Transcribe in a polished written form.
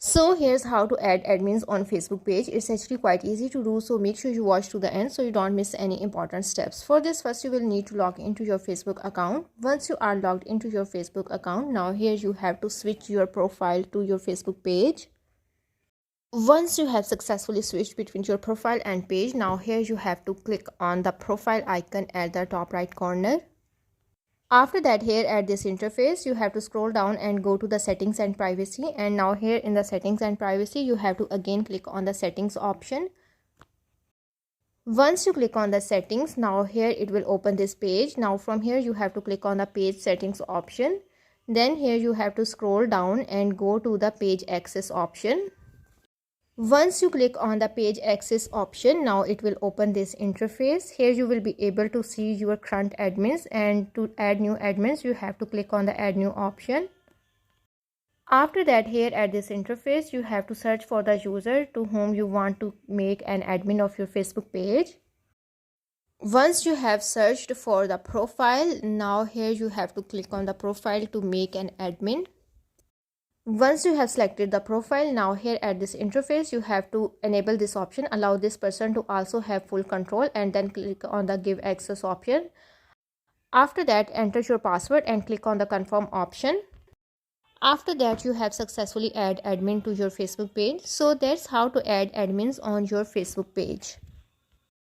So here's how to add admins on Facebook page. It's actually quite easy to do, so make sure you watch to the end so you don't miss any important steps. For this, first you will need to log into your Facebook account. Once you are logged into your Facebook account, now here you have to switch your profile to your Facebook page. Once you have successfully switched between your profile and page, now here you have to click on the profile icon at the top right corner. After that, here at this interface, you have to scroll down and go to the settings and privacy. And now here in the settings and privacy, you have to again click on the settings option. Once you click on the settings, now here it will open this page. Now from here you have to click on the page settings option. Then here you have to scroll down and go to the page access option. Once you click on the page access option, now it will open this interface. Here you will be able to see your current admins, and to add new admins you have to click on the add new option. After that, here at this interface you have to search for the user to whom you want to make an admin of your Facebook page. Once you have searched for the profile, now here you have to click on the profile to make an admin. Once you have selected the profile, now here at this interface you have to enable this option, allow this person to also have full control, and then click on the give access option. After that, enter your password and click on the confirm option. After that, you have successfully added admin to your Facebook page. So that's how to add admins on your Facebook page.